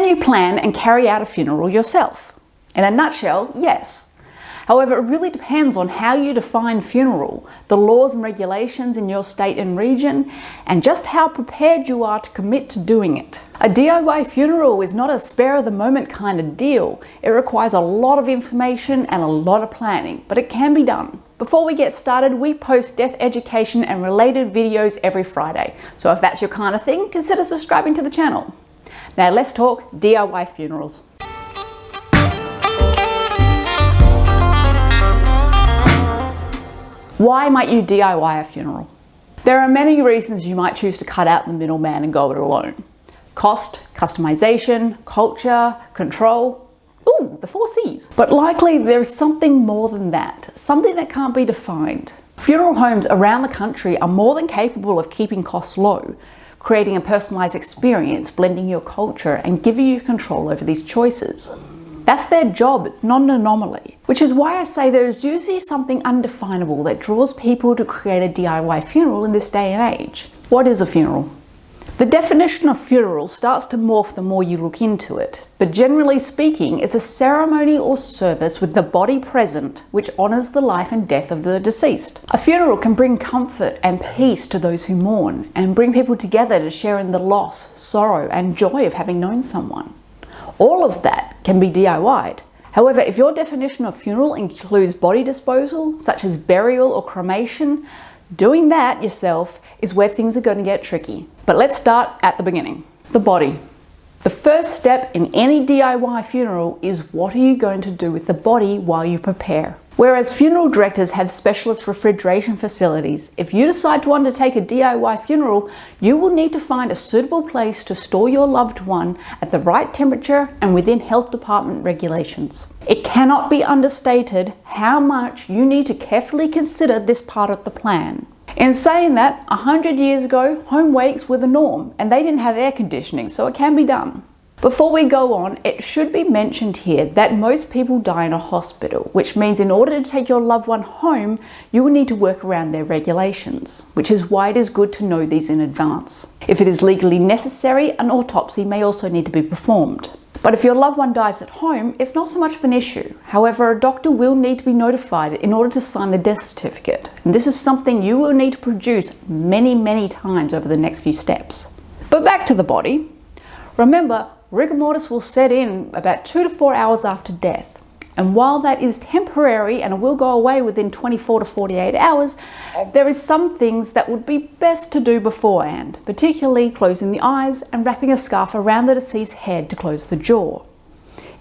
you plan and carry out a funeral yourself? In a nutshell, yes. However, it really depends on how you define funeral, the laws and regulations in your state and region, and just how prepared you are to commit to doing it. A DIY funeral is not a spare-of-the-moment kind of deal. It requires a lot of information and a lot of planning, but it can be done. Before we get started, we post death education and related videos every Friday. So if that's your kind of thing, consider subscribing to the channel. Now let's talk DIY funerals. Why might you DIY a funeral? There are many reasons you might choose to cut out the middleman and go it alone. Cost, customization, culture, control. Ooh, the 4 C's. But likely there's something more than that, something that can't be defined. Funeral homes around the country are more than capable of keeping costs low, creating a personalized experience, blending your culture, and giving you control over these choices. That's their job, it's not an anomaly. Which is why I say there is usually something undefinable that draws people to create a DIY funeral in this day and age. What is a funeral? The definition of funeral starts to morph the more you look into it, but generally speaking, it's a ceremony or service with the body present which honours the life and death of the deceased. A funeral can bring comfort and peace to those who mourn and bring people together to share in the loss, sorrow and joy of having known someone. All of that can be DIY'd. However, if your definition of funeral includes body disposal, such as burial or cremation, doing that yourself is where things are going to get tricky. But let's start at the beginning. The body. The first step in any DIY funeral is what are you going to do with the body while you prepare? Whereas funeral directors have specialist refrigeration facilities, if you decide to undertake a DIY funeral, you will need to find a suitable place to store your loved one at the right temperature and within health department regulations. It cannot be understated how much you need to carefully consider this part of the plan. In saying that, 100 years ago, home wakes were the norm and they didn't have air conditioning, so it can be done. Before we go on, it should be mentioned here that most people die in a hospital, which means in order to take your loved one home, you will need to work around their regulations, which is why it is good to know these in advance. If it is legally necessary, an autopsy may also need to be performed. But if your loved one dies at home, it's not so much of an issue. However, a doctor will need to be notified in order to sign the death certificate. And this is something you will need to produce many times over the next few steps. But back to the body. Remember, rigor mortis will set in about 2 to 4 hours after death. And while that is temporary and it will go away within 24 to 48 hours, there is some things that would be best to do beforehand, particularly closing the eyes and wrapping a scarf around the deceased's head to close the jaw.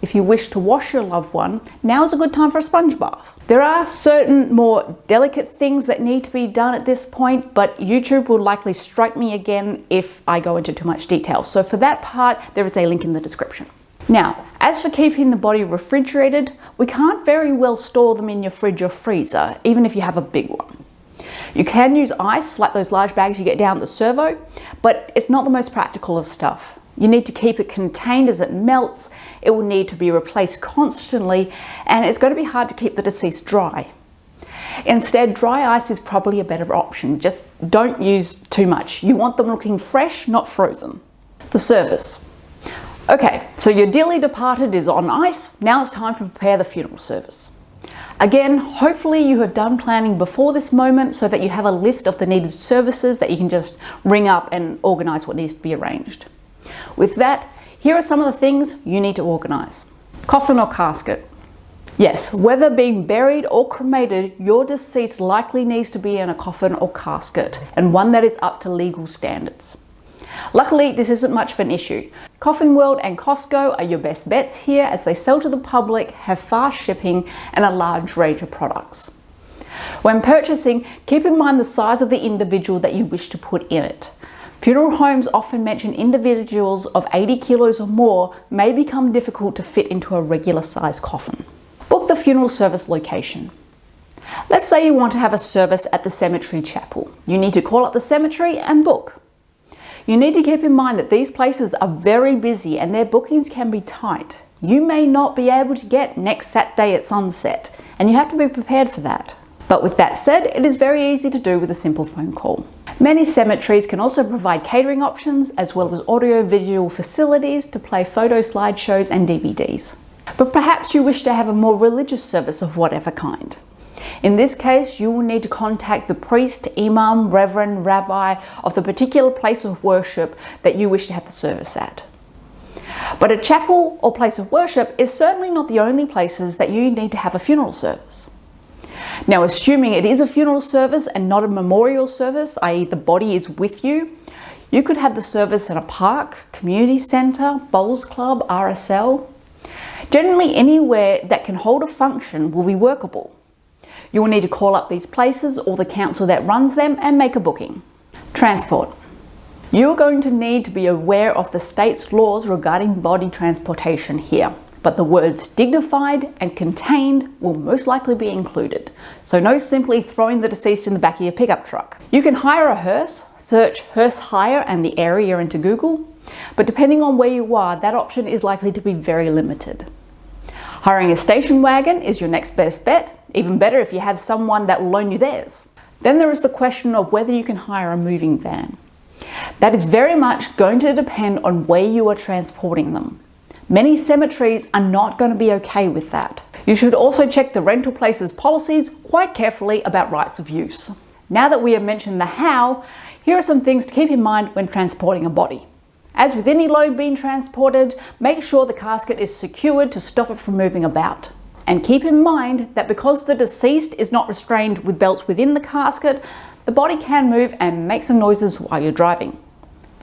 If you wish to wash your loved one, now is a good time for a sponge bath. There are certain more delicate things that need to be done at this point, but YouTube will likely strike me again if I go into too much detail. So for that part, there is a link in the description. Now, as for keeping the body refrigerated, we can't very well store them in your fridge or freezer, even if you have a big one. You can use ice, like those large bags you get down at the servo, but it's not the most practical of stuff. You need to keep it contained as it melts, it will need to be replaced constantly, and it's going to be hard to keep the deceased dry. Instead, dry ice is probably a better option. Just don't use too much. You want them looking fresh, not frozen. The service. Okay, so your dearly departed is on ice, now it's time to prepare the funeral service. Again, hopefully you have done planning before this moment so that you have a list of the needed services that you can just ring up and organise what needs to be arranged. With that, here are some of the things you need to organise. Coffin or casket. Yes, whether being buried or cremated, your deceased likely needs to be in a coffin or casket, and one that is up to legal standards. Luckily, this isn't much of an issue. Coffin World and Costco are your best bets here as they sell to the public, have fast shipping and a large range of products. When purchasing, keep in mind the size of the individual that you wish to put in it. Funeral homes often mention individuals of 80 kilos or more may become difficult to fit into a regular size coffin. Book the funeral service location. Let's say you want to have a service at the Cemetery Chapel. You need to call up the cemetery and book. You need to keep in mind that these places are very busy and their bookings can be tight. You may not be able to get next Saturday at sunset, and you have to be prepared for that. But with that said, it is very easy to do with a simple phone call. Many cemeteries can also provide catering options as well as audio-visual facilities to play photo slideshows and DVDs. But perhaps you wish to have a more religious service of whatever kind. In this case, you will need to contact the priest, imam, reverend, rabbi of the particular place of worship that you wish to have the service at. But a chapel or place of worship is certainly not the only places that you need to have a funeral service. Now, assuming it is a funeral service and not a memorial service, i.e. the body is with you, you could have the service in a park, community centre, bowls club, RSL. Generally anywhere that can hold a function will be workable. You will need to call up these places or the council that runs them and make a booking. Transport. You are going to need to be aware of the state's laws regarding body transportation here, but the words dignified and contained will most likely be included. So no simply throwing the deceased in the back of your pickup truck. You can hire a hearse, search hearse hire and the area into Google, but depending on where you are, that option is likely to be very limited. Hiring a station wagon is your next best bet, even better if you have someone that will loan you theirs. Then there is the question of whether you can hire a moving van. That is very much going to depend on where you are transporting them. Many cemeteries are not going to be okay with that. You should also check the rental place's policies quite carefully about rights of use. Now that we have mentioned the how, here are some things to keep in mind when transporting a body. As with any load being transported, make sure the casket is secured to stop it from moving about. And keep in mind that because the deceased is not restrained with belts within the casket, the body can move and make some noises while you're driving.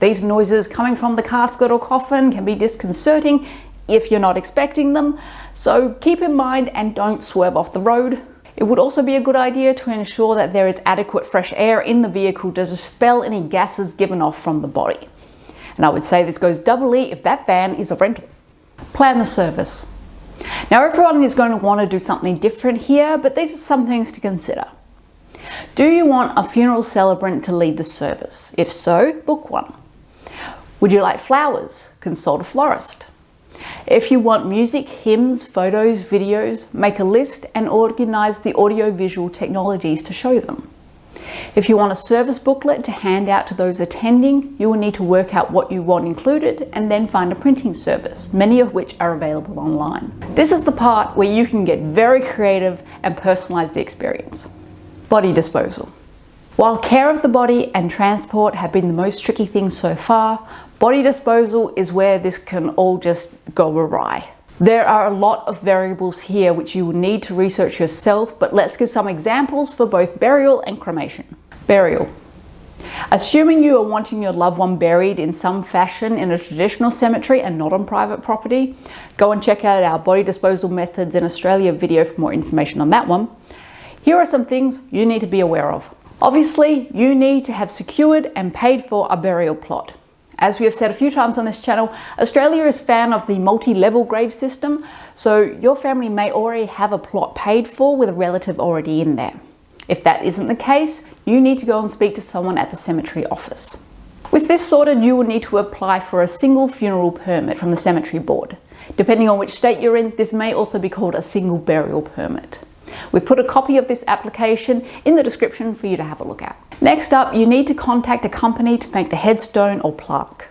These noises coming from the casket or coffin can be disconcerting if you're not expecting them, so keep in mind and don't swerve off the road. It would also be a good idea to ensure that there is adequate fresh air in the vehicle to dispel any gases given off from the body. And I would say this goes doubly if that van is a rental. Plan the service. Now everyone is going to want to do something different here, but these are some things to consider. Do you want a funeral celebrant to lead the service? If so, book one. Would you like flowers? Consult a florist. If you want music, hymns, photos, videos, make a list and organise the audio-visual technologies to show them. If you want a service booklet to hand out to those attending, you will need to work out what you want included and then find a printing service, many of which are available online. This is the part where you can get very creative and personalise the experience. Body disposal. While care of the body and transport have been the most tricky things so far, body disposal is where this can all just go awry. There are a lot of variables here which you will need to research yourself, but let's give some examples for both burial and cremation. Burial. Assuming you are wanting your loved one buried in some fashion in a traditional cemetery and not on private property, go and check out our body disposal methods in Australia video for more information on that one. Here are some things you need to be aware of. Obviously, you need to have secured and paid for a burial plot. As we have said a few times on this channel, Australia is a fan of the multi-level grave system, so your family may already have a plot paid for with a relative already in there. If that isn't the case, you need to go and speak to someone at the cemetery office. With this sorted, you will need to apply for a single funeral permit from the cemetery board. Depending on which state you're in, this may also be called a single burial permit. We've put a copy of this application in the description for you to have a look at. Next up, you need to contact a company to make the headstone or plaque.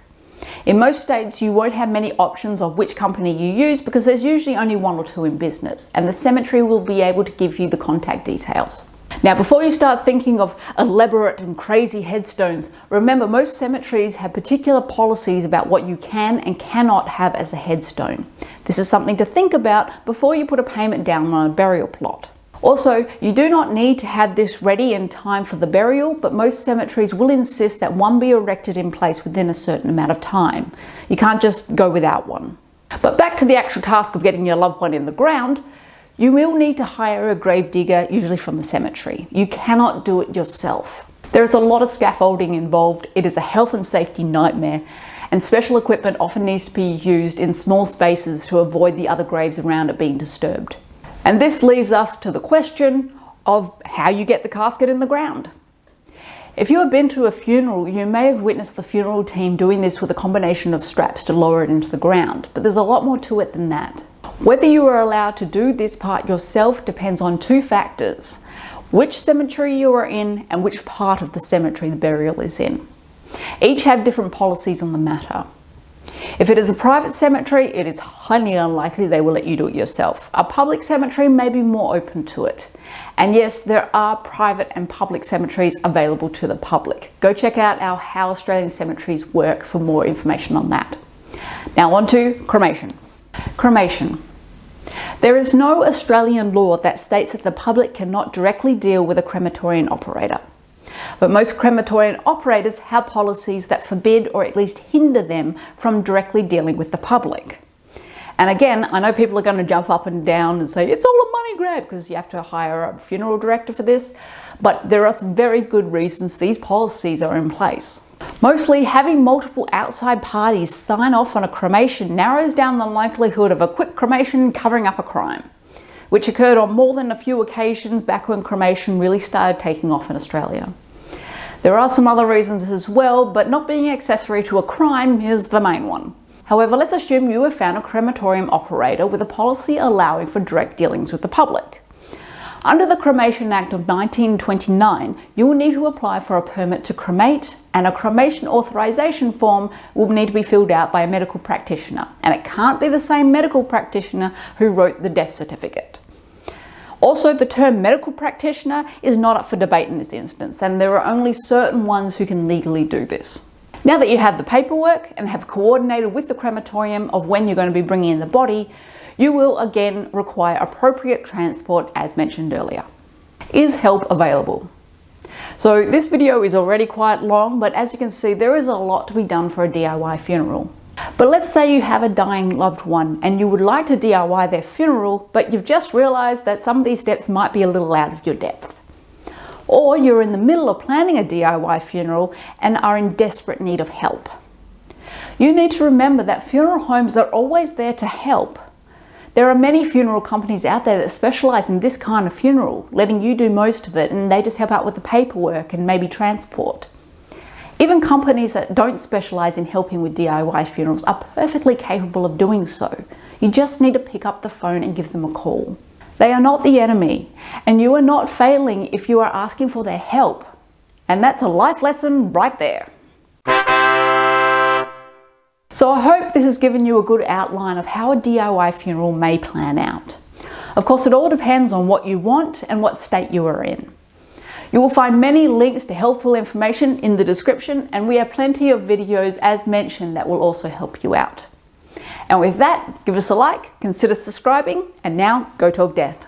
In most states, you won't have many options of which company you use because there's usually only one or two in business, and the cemetery will be able to give you the contact details. Now, before you start thinking of elaborate and crazy headstones, remember most cemeteries have particular policies about what you can and cannot have as a headstone. This is something to think about before you put a payment down on a burial plot. Also, you do not need to have this ready in time for the burial, but most cemeteries will insist that one be erected in place within a certain amount of time. You can't just go without one. But back to the actual task of getting your loved one in the ground, you will need to hire a grave digger, usually from the cemetery. You cannot do it yourself. There is a lot of scaffolding involved. It is a health and safety nightmare, and special equipment often needs to be used in small spaces to avoid the other graves around it being disturbed. And this leaves us to the question of how you get the casket in the ground. If you have been to a funeral, you may have witnessed the funeral team doing this with a combination of straps to lower it into the ground, but there's a lot more to it than that. Whether you are allowed to do this part yourself depends on two factors. which cemetery you are in, and which part of the cemetery the burial is in. Each have different policies on the matter. If it is a private cemetery, it is highly unlikely they will let you do it yourself. A public cemetery may be more open to it. And yes, there are private and public cemeteries available to the public. Go check out our How Australian Cemeteries Work for more information on that. Now on to cremation. Cremation. There is no Australian law that states that the public cannot directly deal with a crematorium operator. But most crematorium operators have policies that forbid or at least hinder them from directly dealing with the public. And again, I know people are going to jump up and down and say it's all a money grab because you have to hire a funeral director for this, but there are some very good reasons these policies are in place. Mostly, having multiple outside parties sign off on a cremation narrows down the likelihood of a quick cremation covering up a crime, which occurred on more than a few occasions back when cremation really started taking off in Australia. There are some other reasons as well, but not being accessory to a crime is the main one. However, let's assume you have found a crematorium operator with a policy allowing for direct dealings with the public. Under the Cremation Act of 1929, you will need to apply for a permit to cremate, and a cremation authorisation form will need to be filled out by a medical practitioner, and it can't be the same medical practitioner who wrote the death certificate. Also, the term medical practitioner is not up for debate in this instance, and there are only certain ones who can legally do this. Now that you have the paperwork and have coordinated with the crematorium of when you're going to be bringing in the body, you will again require appropriate transport as mentioned earlier. Is help available? So this video is already quite long, but as you can see, there is a lot to be done for a DIY funeral. But let's say you have a dying loved one and you would like to DIY their funeral, but you've just realized that some of these steps might be a little out of your depth. Or you're in the middle of planning a DIY funeral and are in desperate need of help. You need to remember that funeral homes are always there to help. There are many funeral companies out there that specialize in this kind of funeral, letting you do most of it, and they just help out with the paperwork and maybe transport. Even companies that don't specialize in helping with DIY funerals are perfectly capable of doing so. You just need to pick up the phone and give them a call. They are not the enemy, and you are not failing if you are asking for their help. And that's a life lesson right there. So I hope this has given you a good outline of how a DIY funeral may plan out. Of course, it all depends on what you want and what state you are in. You will find many links to helpful information in the description, and we have plenty of videos as mentioned that will also help you out. And with that, give us a like, consider subscribing, and now go talk death.